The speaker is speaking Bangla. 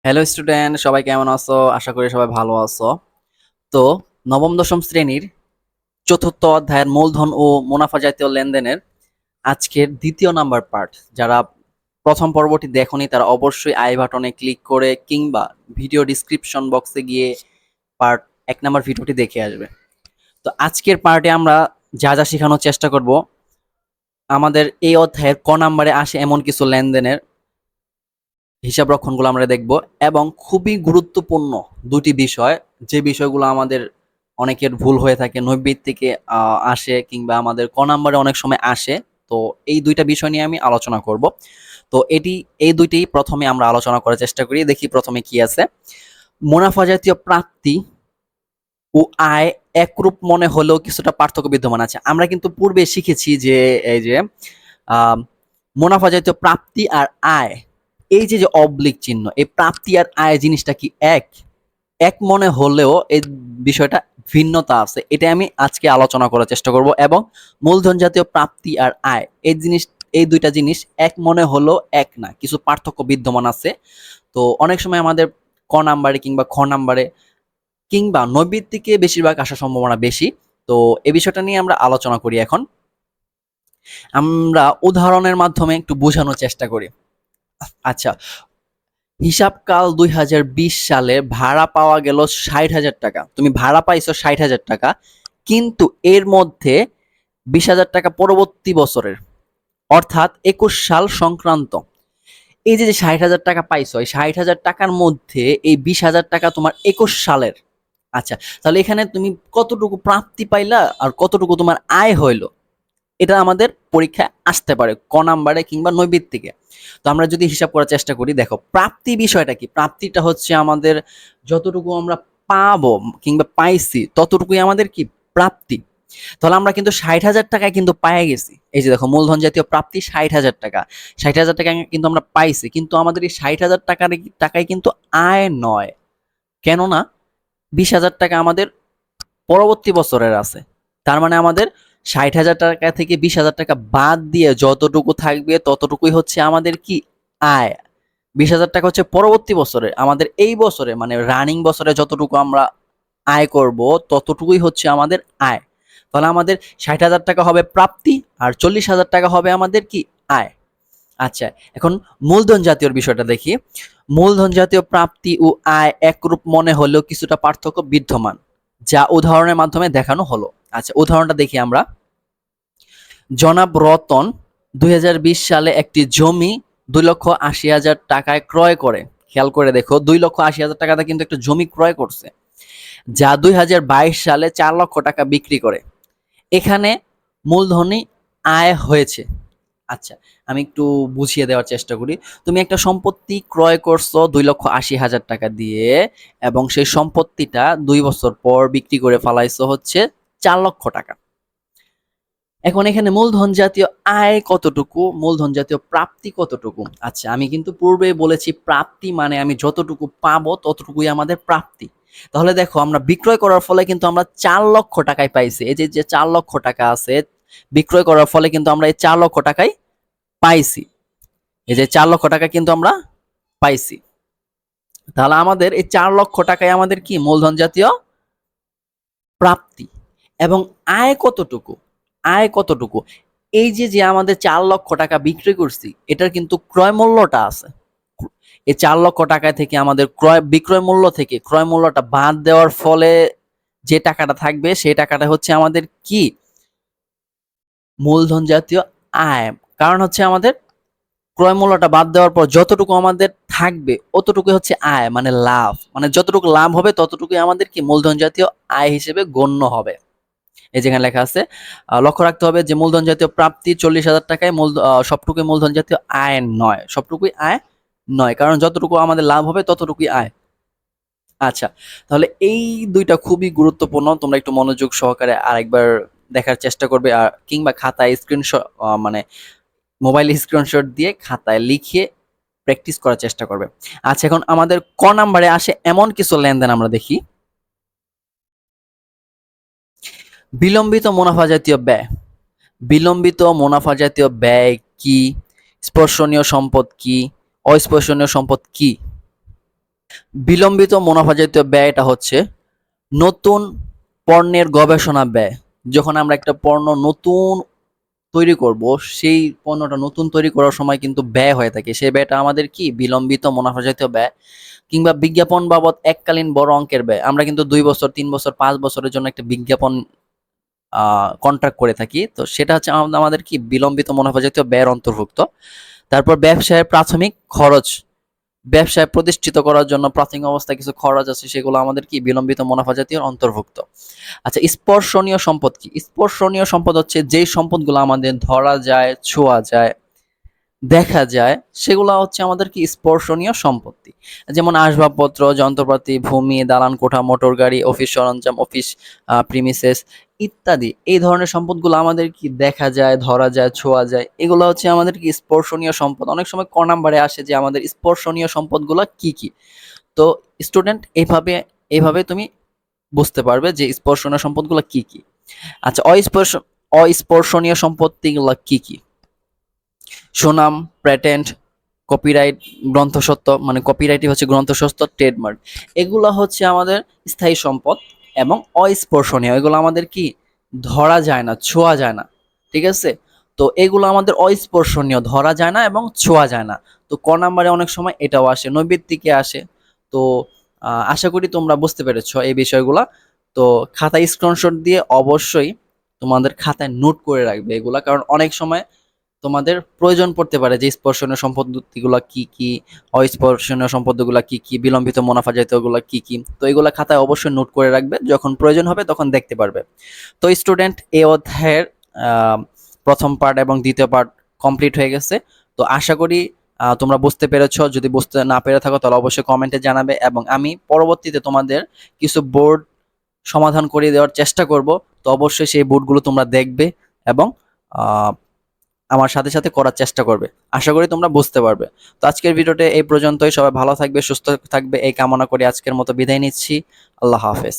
হ্যালো স্টুডেন্ট, সবাই কেমন আছো? আশা করি সবাই ভালো আছো। তো নবম-দশম শ্রেণীর চতুর্থ অধ্যায়ের মূলধন ও মুনাফা জাতীয় লেনদেনের আজকের দ্বিতীয় নাম্বার পার্ট। যারা প্রথম পর্বটি দেখোনি তারা অবশ্যই আই বাটনে ক্লিক করে কিংবা ভিডিও ডিসক্রিপশন বক্সে গিয়ে পার্ট 1 নাম্বার ভিডিওটি দেখে আসবে। তো আজকের পার্টে আমরা যা যা শেখানোর চেষ্টা করব, আমাদের এই অধ্যায়ের ক নাম্বারে আসে এমন কিছু লেনদেনের হিসাব রক্ষণগুলো আমরা দেখব, এবং খুবই গুরুত্বপূর্ণ দুটি বিষয়, যে বিষয়গুলো আমাদের অনেকের ভুল হয়ে থাকে, নৈবিত থেকে আসে কিংবা আমাদের ক নাম্বারে অনেক সময় আসে। তো এই দুইটা বিষয় নিয়ে আমি আলোচনা করব। তো এই দুইটি প্রথমে আমরা আলোচনা করার চেষ্টা করি। দেখি প্রথমে কি আছে। মুনাফা জাতীয় প্রাপ্তি ও আয় একরূপ মনে হলেও কিছুটা পার্থক্য বিদ্যমান আছে। আমরা কিন্তু পূর্বে শিখেছি যে এই যে আহ মুনাফা জাতীয় প্রাপ্তি আর আয়, এই যে যে অবলিক চিহ্ন, এই প্রাপ্তি আর আয় জিনিসটা কি এক এক মনে হলেও এই বিষয়টা ভিন্নতা আছে। এটা আমি আজকে আলোচনা করার চেষ্টা করব। এবং মূলধন জাতীয় প্রাপ্তি আর আয় এই দুইটা জিনিস এক মনে হলেও এক না, কিছু পার্থক্য বিদ্যমান আছে। তো অনেক সময় আমাদের ক নাম্বারে কিংবা খ নাম্বারে কিংবা নৈবিত থেকে বেশিরভাগ আসার সম্ভাবনা বেশি। তো এই বিষয়টা নিয়ে আমরা আলোচনা করি। এখন আমরা উদাহরণের মাধ্যমে একটু বোঝানোর চেষ্টা করি। আচ্ছা, হিসাবকাল 2020 সালে ভাড়া পাওয়া গেল 60,000 টাকা। তুমি ভাড়া পাইছো 60,000 টাকা, কিন্তু এর মধ্যে 20,000 টাকা পরবর্তী বছরের, অর্থাৎ 21 সাল সংক্রান্ত। এই যে 60,000 টাকা পাইছো, এই 60,000 টাকার মধ্যে এই 20,000 টাকা তোমার 21 সালের। আচ্ছা, তাহলে এখানে তুমি কতটুকু প্রাপ্তি পাইলা আর কতটুকু তোমার আয় হইলো, এটা আমাদের পরীক্ষায় আসতে পারে ক নাম্বারে কিংবা নৈবিত থেকে। তো আমরা যদি হিসাব করার চেষ্টা করি, দেখো প্রাপ্তি বিষয়টা কি। প্রাপ্তিটা হচ্ছে আমাদের যতটুকু আমরা পাবো কিংবা পাইছি ততটুকুই আমাদের কি প্রাপ্তি। তাহলে আমরা কিন্তু 60,000 টাকায় কিন্তু পায়ে গেছি। এই যে দেখো, মূলধন জাতীয় প্রাপ্তি 60,000 টাকা, 60,000 টাকা কিন্তু আমরা পাইছি, কিন্তু আমাদের এই 60,000 টাকায় কিন্তু আয় নয়। কেননা 20,000 টাকা আমাদের পরবর্তী বছরের আছে। তার মানে আমাদের 60,000 টাকা থেকে 20,000 টাকা বাদ দিয়ে যতটুকু থাকবে ততটুকুই হচ্ছে আমাদের কি আয়। 20,000 টাকা হচ্ছে পরবর্তী বছরে, আমাদের এই বছরে মানে রানিং বছরে যতটুকু আমরা আয় করব ততটুকুই হচ্ছে আমাদের আয়। তাহলে আমাদের 60,000 টাকা হবে প্রাপ্তি আর 40,000 টাকা হবে আমাদের কি আয়। আচ্ছা, এখন মূলধন জাতীয় বিষয়টা দেখি। মূলধন জাতীয় প্রাপ্তি ও আয় একরূপ মনে হলেও কিছুটা পার্থক্য বিদ্যমান, যা উদাহরণের মাধ্যমে দেখানো হলো। আচ্ছা, উদাহরণটা দেখি আমরা। জনাব রতন 2020 সালে একটি জমি 2,80,000 টাকায় ক্রয় করে। খেয়াল করে দেখো, 2,80,000 টাকাতে কিন্তু একটা জমি ক্রয় করছে, যা 2022 সালে 4 লক্ষ টাকা বিক্রি করে। এখানে মূলধনই আয় হয়েছে। আচ্ছা, আমি একটু বুঝিয়ে দেওয়ার চেষ্টা করি। তুমি একটা সম্পত্তি ক্রয় করছো 2,80,000 টাকা দিয়ে, এবং সেই সম্পত্তিটা 2 বছর পর বিক্রি করে ফেলাইছো হচ্ছে 4 লক্ষ টাকা। এখন এখানে মূলধন জাতীয় আয় কতটুকু, মূলধন জাতীয় প্রাপ্তি কতটুকু। আচ্ছা, আমি কিন্তু পূর্বেই বলেছি প্রাপ্তি মানে আমি যতটুকু পাবো ততটুকুই আমাদের প্রাপ্তি। তাহলে দেখো, আমরা বিক্রয় করার ফলে কিন্তু আমরা 4 লক্ষ টাকায় পাইছি। এই যে 4 লক্ষ টাকা আছে, বিক্রয় করার ফলে কিন্তু আমরা এই 4 লক্ষ টাকায় পাইছি। এই যে 4 লক্ষ টাকা কিন্তু আমরা পাইছি। তাহলে আমাদের এই 4 লক্ষ টাকায় আমাদের কি মূলধন জাতীয় প্রাপ্তি। এবং আয় কতটুকু, আয় কতটুকু, এই যে আমাদের 4 লক্ষ টাকা বিক্রি করছি এটার কিন্তু ক্রয় মূল্যটা আছে। এই 4 লক্ষ টাকা থেকে আমাদের বিক্রয় মূল্য থেকে ক্রয় মূল্যটা বাদ দেওয়ার ফলে যে টাকাটা থাকবে সেই টাকাটা হচ্ছে আমাদের কি মূলধন জাতীয় আয়। কারণ হচ্ছে আমাদের ক্রয় মূল্যটা বাদ দেওয়ার পর যতটুকু আমাদের থাকবে অতটুকু হচ্ছে আয়, মানে লাভ। মানে যতটুকু লাভ হবে ততটুকুই আমাদের কি মূলধন জাতীয় আয় হিসেবে গণ্য হবে। এই যেখানে লেখা আছে, লক্ষ্য রাখতে হবে যে মূলধন জাতীয় প্রাপ্তি 40,000 টাকায় সবটুকুই মূলধন জাতীয় আয় নয়, সবটুকুই আয় নয়, কারণ যতটুকু আমাদের লাভ হবে ততটুকুই আয়। আচ্ছা, তাহলে এই দুইটা খুবই গুরুত্বপূর্ণ। তোমরা একটু মনোযোগ সহকারে আরেকবার দেখার চেষ্টা করবে, আর কিংবা খাতায় স্ক্রিনশট মানে মোবাইলে স্ক্রিনশট দিয়ে খাতায় লিখে প্র্যাকটিস করার চেষ্টা করবে। আচ্ছা, এখন আমাদের ক নাম্বারে আসে এমন কিছু লেনদেন আমরা দেখি। বিলম্বিত মুনাফা জাতীয় ব্যয়। বিলম্বিত মুনাফা জাতীয় ব্যয় কি? স্পর্শনীয় সম্পদ কি? অস্পর্শনীয় সম্পদ কি? বিলম্বিত মুনাফা জাতীয় ব্যয় এটা হচ্ছে নতুন পণ্যের গবেষণা ব্যয়। যখন আমরা একটা পণ্য নতুন তৈরি করব, সেই পণ্যটা নতুন তৈরি করার সময় কিন্তু ব্যয় হয়ে থাকে, সেই ব্যয়টা আমাদের কি বিলম্বিত মুনাফা জাতীয় ব্যয়। কিংবা বিজ্ঞাপন বাবদ এককালীন বড় অঙ্কের ব্যয়, আমরা কিন্তু 2 বছর 3 বছর 5 বছরের জন্য একটা বিজ্ঞাপন কন্ট্রাক্ট করে থাকি, তো সেটা হচ্ছে আমাদের কি বিলম্বিত মুনাফা জাতীয় ব্যয়ের অন্তর্ভুক্ত। তারপর ব্যবসায়ের প্রাথমিক খরচ, ব্যবসায় প্রতিষ্ঠিত করার জন্য প্রাথমিক অবস্থায় কিছু খরচ আছে, সেগুলো আমাদের কি বিলম্বিত মুনাফা জাতীয় অন্তর্ভুক্ত। আচ্ছা, স্পর্শনীয় সম্পদ কি? স্পর্শনীয় সম্পদ হচ্ছে যেই সম্পদগুলো আমাদের ধরা যায়, ছোঁয়া যায়, দেখা যায়, সেগুলো হচ্ছে আমাদের কি স্পর্শনীয় সম্পত্তি। যেমন আসবাবপত্র, যন্ত্রপাতি, ভূমি, দালান কোঠা, মোটর গাড়ি, অফিস সরঞ্জাম, অফিস প্রিমিসেস ইত্যাদি। এই ধরনের সম্পদগুলো আমাদের কি দেখা যায়, ধরা যায়, ছোঁয়া যায়, এগুলো হচ্ছে আমাদের কি স্পর্শনীয় সম্পদ। অনেক সময় ক নাম্বারে আসে যে আমাদের স্পর্শনীয় সম্পদগুলো কি কি। তো স্টুডেন্ট, এইভাবে এইভাবে তুমি বুঝতে পারবে যে স্পর্শনীয় সম্পদগুলো কি কি। আচ্ছা, অস্পর্শনীয় সম্পত্তিগুলো কি কি? সুনাম, প্যাটেন্ট, কপিরাইট, গ্রন্থস্বত্ব, মানে কপিরাইটই হচ্ছে গ্রন্থস্বত্ব, ট্রেডমার্ক, এগুলো হচ্ছে আমাদের স্থায়ী সম্পদ। এবং অস্পর্শনীয়, এগুলো আমাদের কি ধরা যায় না, ছোঁয়া যায় না, ঠিক আছে। তো এগুলো আমাদের অস্পর্শনীয়, ধরা যায় না এবং ছোঁয়া যায় না। তো ক নাম্বারে অনেক সময় এটাও আসে, নৈবেত্তিকে আসে। তো আশা করি তোমরা বুঝতে পেরেছো এই বিষয়গুলা। তো খাতায় স্ক্রিনশট দিয়ে অবশ্যই তোমাদের খাতায় নোট করে রাখবে এগুলা, কারণ অনেক সময় তোমাদের প্রয়োজন পড়তে পারে যে স্পর্শনীয় সম্পত্তিগুলো কি কি, অস্পর্শনীয় সম্পত্তিগুলো কি কি, বিলম্বিত মুনাফা জাতীয়গুলো কি কি। তো এগুলা খাতায় অবশ্যই নোট করে রাখবে, যখন প্রয়োজন হবে তখন দেখতে পারবে। তো স্টুডেন্ট, এই অধ্যায়ের প্রথম পার্ট এবং দ্বিতীয় পার্ট কমপ্লিট হয়ে গেছে। তো আশা করি তোমরা বুঝতে পেরেছো। যদি বুঝতে না পেরে থাকো তাহলে অবশ্যই কমেন্টে জানাবে, এবং আমি পরবর্তীতে তোমাদের কিছু বোর্ড সমাধান করে দেওয়ার চেষ্টা করব। তো অবশ্যই সেই বোর্ডগুলো তোমরা দেখবে এবং আমার সাথে সাথে করার চেষ্টা করবে। আশা করি তোমরা বুঝতে পারবে। তো আজকের ভিডিওতে এই পর্যন্তই। সবাই ভালো থাকবে, সুস্থ থাকবে এই কামনা করে আজকের মতো বিদায় নিচ্ছি। আল্লাহ হাফেজ।